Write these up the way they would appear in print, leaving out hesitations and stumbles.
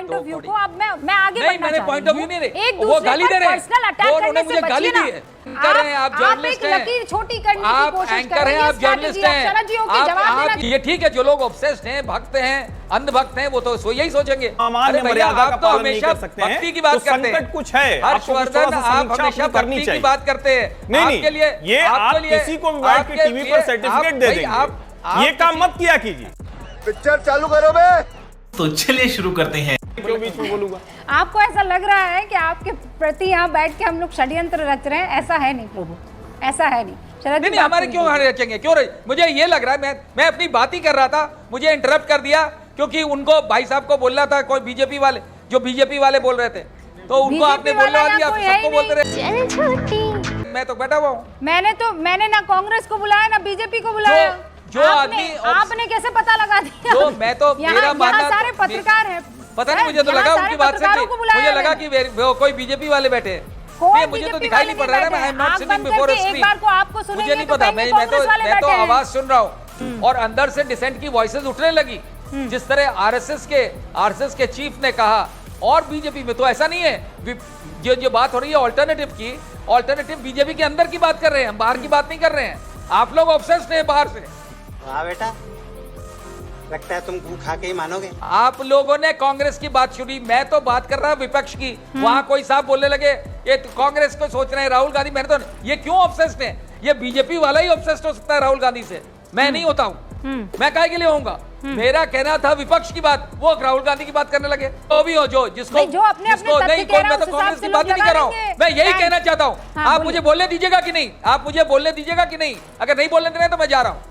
Point of view को अब मैं आगे नहीं, मैंने पॉइंट ऑफ व्यू नहीं रहे, एक वो गाली दे रहे हैं, पर्सनल अटैक करने से गाली दी है। एंकर हैं, आप जर्नलिस्ट हैं, लकीर छोटी करने की कोशिश एंकर कर रहे हैं, हैं, आप जर्नलिस्ट हैं, शरद जी होके जवाब देना। ये ठीक है, जो लोग ऑब्सेस्ड हैं, भक्त हैं, अंधभक्त हैं, वो तो यही सोचेंगे। सामान्य मर्यादा का आप तो पालन नहीं हमेशा कर सकते हैं, भक्ति की बात तो करते हैं। संकट कुछ है, हर्षवर्धन, आप हमेशा भक्ति की बात करते हैं। नहीं, ये आप किसी को भी बैठ के टीवी पर सर्टिफिकेट दे देंगे, ये काम मत किया कीजिए। पिक्चर चालू करो बे। तो चलिए शुरू करते हैं। क्यों बीच में बोलूंगा? आपको ऐसा लग रहा है कि आपके प्रति यहाँ बैठ के हम लोग षड्यंत्र रच रहे हैं? ऐसा है नहीं प्रभु, ऐसा है नहीं। शरद जी, नहीं, हमारे क्यों रचेंगे, क्यों मुझे ये लग रहा है, मैं अपनी बात ही कर रहा था, मुझे इंटरप्ट कर दिया क्योंकि उनको भाई साहब को बोलना था, कोई बीजेपी वाले, जो बीजेपी वाले बोल रहे थे, तो उनको आपने बोलवा दिया, आप सबको बोलते रहे। मैं तो बैठा हुआ हूँ। मैंने ना कांग्रेस को बुलाया ना बीजेपी को बुलाया। जो आदमी आपने कैसे पता लगा दिया? जो मैं तो मेरा मानना, सारे पत्रकार हैं, पता नहीं, मुझे तो लगा उनकी बात से, मुझे लगा कि वो कोई बीजेपी वाले बैठे हैं। मुझे तो दिखाई नहीं पड़ रहा है ना, I am not sitting before a screen, मुझे नहीं पता, मैं तो आवाज सुन रहा हूँ और अंदर से डिसेंट की वॉइसेस उठने लगी, जिस तरह आरएसएस के चीफ ने कहा। और बीजेपी में तो ऐसा नहीं है, जो बात हो रही है ऑल्टरनेटिव की, ऑल्टरनेटिव बीजेपी के अंदर की बात कर रहे हैं, हम बाहर की बात नहीं कर रहे हैं। आप लोग ऑब्सेस्ड हैं बाहर से। वाह बेटा, लगता है तुम गू खा के ही मानोगे। आप लोगों ने कांग्रेस की बात शुरू, मैं तो बात कर रहा विपक्ष की। वहां कोई साहब बोलने लगे ये तो कांग्रेस को सोच रहे हैं, राहुल गांधी, मैंने तो, ये क्यों ऑब्सेस्ड है? ये बीजेपी वाला ही ऑब्सेस्ड हो सकता है राहुल गांधी से, मैं नहीं होता हूँ। मैं काहे के लिए होऊंगा? मेरा कहना था विपक्ष की बात, वो राहुल गांधी की बात करने लगे। तो भी हो जिसको नहीं, मैं तो कांग्रेस की बात नहीं कर रहा हूँ, मैं यही कहना चाहता हूँ। आप मुझे बोलने दीजिएगा कि नहीं? आप मुझे बोलने दीजिएगा कि नहीं? अगर नहीं बोलने दे रहे तो मैं जा रहा हूँ।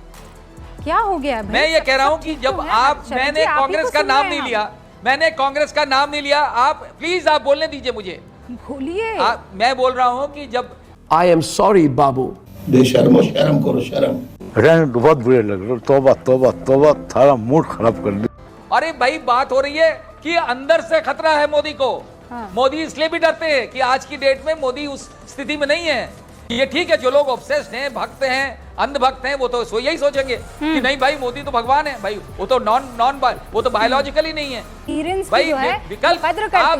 क्या हो गया? मैं ये कह रहा हूँ कि जब मैंने कांग्रेस का नाम नहीं लिया, मैंने कांग्रेस का नाम नहीं लिया, आप प्लीज आप बोलने दीजिए मुझे। बोलिए। मैं बोल रहा हूँ कि जब आई एम सॉरी बाबू, बेशर्मो, शर्म करो, शर्म। बहुत बुरे लग रहे, तौबा तौबा तौबा, थारा मूड खराब कर दिया। अरे भाई, बात हो रही है कि अंदर से खतरा है मोदी को। मोदी इसलिए भी डरते हैं कि आज की डेट में मोदी उस स्थिति में नहीं है। ये ठीक है, जो लोग ऑब्सेस्ड हैं, भक्त हैं, अंधभक्त हैं, वो तो यही सोचेंगे कि नहीं भाई मोदी तो भगवान है भाई, वो तो वो तो बायोलॉजिकली नहीं है भाई। विकल्प आप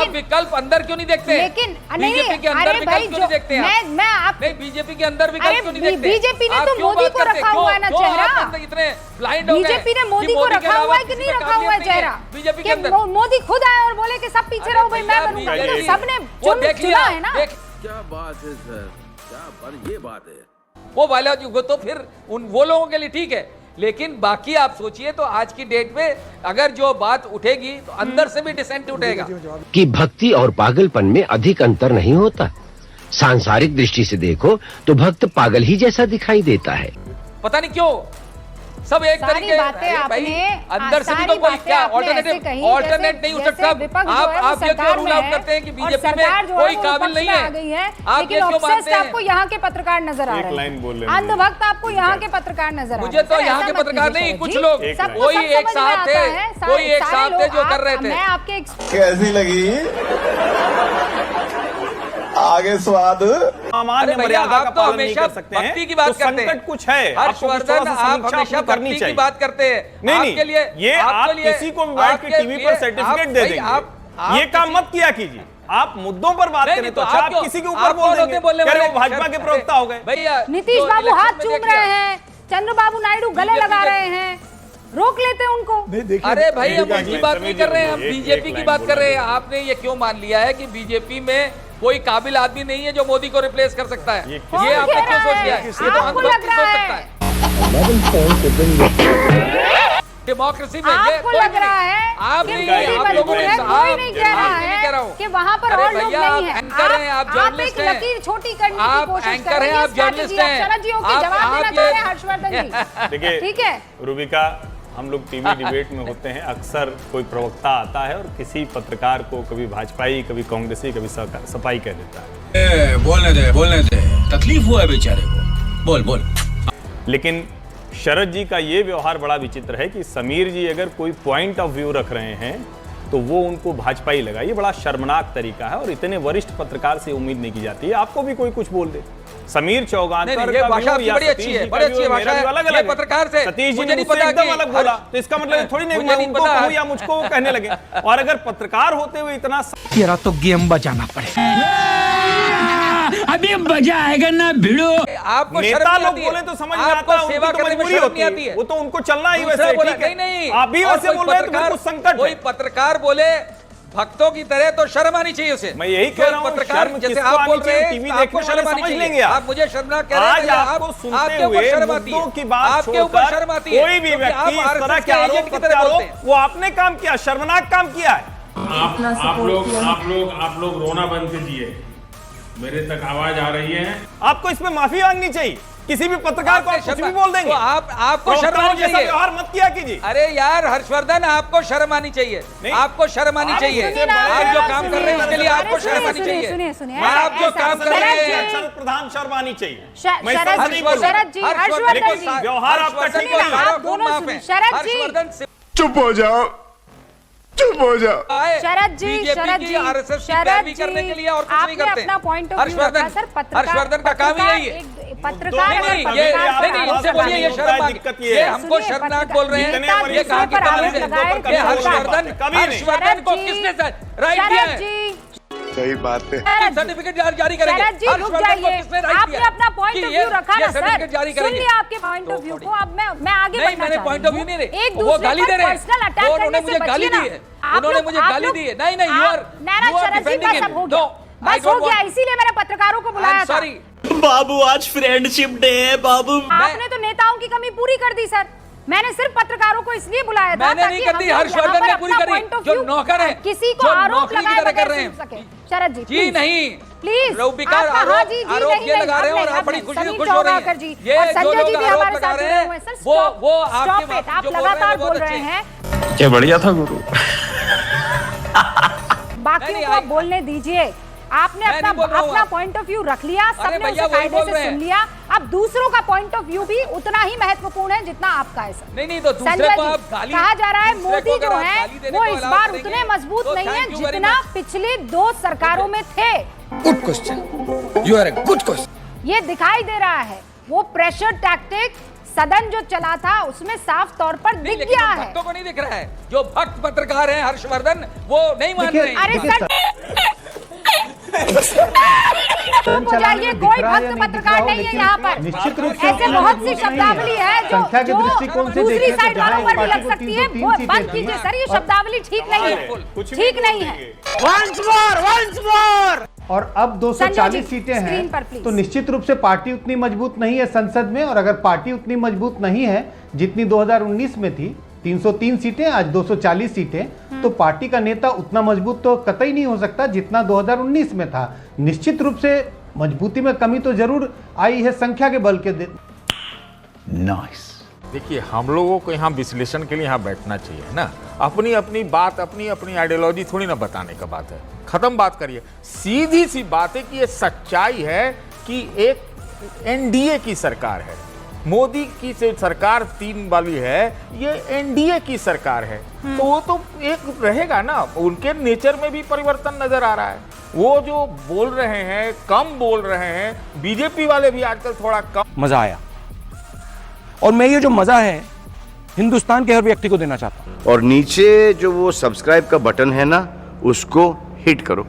विकल्प अंदर क्यों नहीं देखते? लेकिन बीजेपी के अंदर विकल्प क्यों नहीं देखते हैं? नहीं, बीजेपी के अंदर विकल्प क्यों नहीं देखते? बीजेपी ने तो मोदी को रखा हुआ है ना चेहरा। इतने ब्लाइंड हो गए? बीजेपी ने मोदी को रखा हुआ है कि नहीं रखा हुआ है चेहरा? बीजेपी के अंदर मोदी खुद आए और बोले कि सब पीछे रहो भाई, मैं बनूंगा। सबने चुना है ना। क्या बात है सर, क्या पर ये बात है। वो बायोलॉजी तो फिर वो लोगों के लिए ठीक है, लेकिन बाकी आप सोचिए तो आज की डेट में अगर जो बात उठेगी तो अंदर से भी डिसेंट उठेगा। कि भक्ति और पागलपन में अधिक अंतर नहीं होता। सांसारिक दृष्टि से देखो तो भक्त पागल ही जैसा दिखाई देता है। पता नहीं क्यों सब एक तरीके भाई, अंदर से भी तो कोई क्या ऑल्टरनेट नहीं उठ सकता। आप ये क्यों रूल आउट करते हैं कि बीजेपी में कोई काबिल नहीं है? आप ये क्यों मानते हैं? आपको यहाँ के पत्रकार नजर आ रहे हैं, अंधभक्त आपको यहाँ के पत्रकार नजर आ रहे हैं। मुझे तो यहाँ के पत्रकार नहीं, कुछ लोग कोई एक साहब थे जो कर रहे थे। मैं आपके कैसी लगी आगे स्वाद? सामान्य मर्यादा का तो पालन नहीं कर सकते हैं, भक्ति की बात तो करते हैं। संकट कुछ है, हर्षवर्धन, आप हमेशा भक्ति की बात करते हैं। नहीं, ये आप किसी को भी बैठ के टीवी पर सर्टिफिकेट दे देंगे, ये काम मत किया कीजिए। आप मुद्दों पर बात करें तो आप किसी के ऊपर बोल देंगे, वो भाजपा के प्रवक्ता हो गए। भैया नीतीश बाबू हाथ चूम रहे हैं, चंद्रबाबू नायडू गले लगा रहे हैं, रोक लेते हैं उनको। अरे भाई, हम उनकी बात नहीं कर रहे हैं, हम बीजेपी की बात कर रहे हैं। आपने ये क्यों मान लिया है कि बीजेपी में कोई काबिल आदमी नहीं है जो मोदी को रिप्लेस कर सकता है? ये आपने क्यों सोच लिया? ये तो अंधभक्त सोच सकता है। डेमोक्रेसी में आपको लग रहा है आप कि नहीं, मोदी आप लोगों मजबूर ने है, कोई नहीं कह रहा है कि वहाँ पर और लोग नहीं हैं। एंकर हैं, आप जर्नलिस्ट हैं, लकीर छोटी करने की कोशिश एंकर कर रहे हैं, हैं। आप जर्नलिस्ट हैं, शरद जी होके जवाब देना चाह रहे हैं हर्षवर्धन जी। देखिए, ठीक है रूबिका, हम लोग टीवी डिबेट में होते हैं, अक्सर कोई प्रवक्ता आता है और किसी पत्रकार को कभी भाजपाई, कभी कांग्रेसी, कभी सपाई कह देता है। बोलने दे, तकलीफ हुआ है बेचारे को, बोल। लेकिन शरद जी का ये व्यवहार बड़ा विचित्र है कि समीर जी अगर कोई पॉइंट ऑफ व्यू रख रहे हैं तो वो उनको भाजपा ही लगा। ये बड़ा शर्मनाक तरीका है और इतने वरिष्ठ पत्रकार से उम्मीद नहीं की जाती है आपको भी कोई कुछ बोल दे। समीर चौगानकर ये भाषा आपकी बड़ी अच्छी है, बड़ी अच्छी भाषा है। ये पत्रकार से सतीश जी मुझे नहीं मुझसे पता एकदम कि अलग बोला, तो इसका मतलब थोड़ी नहीं मैं उनको कहूं या मुझको कहने लगे। और अगर पत्रकार होते हुए इतना तेरा तो गेम बजाना पड़ेगा, अभी मजा आएगा ना भिड़ो। आपको नेता लोग बोले तो समझ में आता है, सेवा करने में मजबूरी होती है, वो तो उनको चलना ही वैसे ठीक है। नहीं, आप भी वैसे बोल रहे हैं तो कुछ संकट है। कोई पत्रकार बोले भक्तों की तरह तो शर्म आनी चाहिए उसे। मैं यही कह रहा हूं, पत्रकार जैसे आप बोल रहे हैं टीवी आपको शर्म आनी चाहिए। आप मुझे शर्मनाक कह रहे हैं, आपको सुनते हुए मुद्दों की बात आपके ऊपर शर्म आती है। कोई भी व्यक्ति इस तरह के आरोप प्रत्यारोप वो आपने काम किया, शर्मनाक काम किया है। आप लोग रोना बंद कीजिए, मेरे तक आवाज आ रही है। आपको इसमें माफी मांगनी चाहिए। किसी भी पत्रकार को आप कुछ भी बोल देंगे, आपको शर्म आनी चाहिए। व्यवहार मत किया कीजिए। अरे यार हर्षवर्धन, आपको शर्म आनी चाहिए, आपको शर्म आनी चाहिए। आप जो काम कर रहे हैं उसके लिए आपको शर्म आनी चाहिए। सुनिए, आप जो काम कर रहे हैं प्रधान शर्म आनी चाहिए। शरद जी, हर्षवर्धन जी, व्यवहार आपका ठीक सुनिए ना, है। आप दोनों सुनिए। शरद जी, हर्षवर्धन से चुप हो जाओ, चुप हो जाओ। शरद जी, शरद जी, शरद करने के लिए और कुछ नहीं करते। अपना पॉइंट ऑफ व्यू रखा सर। हर्षवर्धन का काम ही यही है। पत्रकार इनसे बोलिए ये शर्म, ये हमको शर्मनाक बोल रहे हैं। ये कहां की बात है? हर्षवर्धन को किसने राइट दिया है? सही बात है। सर्टिफिकेट जारी करेंगे। शरद जी रुक जाइए, आपने अपना पॉइंट ऑफ व्यू रखा ना सर। सुन लिया आपके पॉइंट ऑफ व्यू को। अब मैं आगे बढ़ना मैंने पॉइंट ऑफ व्यू नहीं रहे, एक वो गाली दे रहे हैं, पर्सनल अटैक उन्होंने मुझे गाली दी है, उन्होंने मुझे गाली दी है। नहीं यू आर डिफेंडिंग हिम। बस हो गया, इसीलिए मैंने पत्रकारों को बुलाया था। सॉरी बाबू, आज फ्रेंडशिप डे है बाबू। आपने तो नेताओं की कमी पूरी कर दी सर। मैंने सिर्फ पत्रकारों को इसलिए बुलाया था मैंने नहीं कर दी, हर्षवर्धन ने पूरी करी। जो नौकर है, किसी को आरोप लगाए कर बगैर रहे सुन सके। हैं। शरद जी जी नहीं, प्लीज, रौबिकार आरोप ये लगा रहे हैं और आप बड़ी खुश हो रही हैं। ये जो लोग आरोप लगा रहे हैं वो आपके आप लगातार बोल रहे हैं। क्या बढ़िया था गुरु। बाकियों को बोलने दीजिए। आपने अपना पॉइंट ऑफ व्यू रख लिया, सबने उसे कायदे से सुन लिया। अब दूसरों का पॉइंट ऑफ व्यू भी उतना ही महत्वपूर्ण है जितना आपका है सर। नहीं तो दूसरे को आप गाली कहा जा रहा है मोदी जो है वो इस बार उतने मजबूत नहीं है जितना पिछली 2 सरकारों में थे। Good question, you are a good question. ये दिखाई दे रहा है, वो प्रेशर टैक्टिक सदन जो चला था उसमें साफ तौर पर दिख गया है। भक्तों को नहीं दिख रहा है। जो भक्त पत्रकार हैं हर्षवर्धन, वो नहीं मान रहे हैं। अरे सर जाइए, कोई भक्त पत्रकार नहीं है यहाँ पर। निश्चित रूप से ऐसे बहुत सी शब्दावली है जो संख्या के दृष्टिकोण से दूसरी देखें तो साइड वालों पर भी लग सकती है। वो बंद सीटें कीजिए सर, ये शब्दावली ठीक नहीं है, ठीक नहीं है। once more। और अब संजय 240 जी, सीटें स्क्रीन पर हैं प्लीज। तो निश्चित रूप से पार्टी उतनी मजबूत नहीं है संसद में। और अगर पार्टी उतनी मजबूत नहीं है जितनी 2019 में थी, 303 सीटें आज 240 सीटें, तो पार्टी का नेता उतना मजबूत तो कतई नहीं हो सकता जितना 2019 में था। निश्चित रूप से मजबूती में कमी तो जरूर आई है संख्या के बल के। नाइस। देखिए, हम लोगों को यहाँ विश्लेषण के लिए यहाँ बैठना चाहिए ना। अपनी अपनी बात, अपनी अपनी आइडियोलॉजी थोड़ी ना बताने का बात है। खत्म बात करिए। सीधी सी बात है कि ये सच्चाई है कि एक एनडीए की सरकार है। मोदी की जो सरकार 3 वाली है, ये एनडीए की सरकार है, तो वो तो एक रहेगा ना। उनके नेचर में भी परिवर्तन नजर आ रहा है। वो जो बोल रहे हैं, कम बोल रहे हैं। बीजेपी वाले भी आजकल थोड़ा कम। मजा आया, और मैं ये जो मजा है हिंदुस्तान के हर व्यक्ति को देना चाहता हूं। और नीचे जो वो सब्सक्राइब का बटन है ना, उसको हिट करो।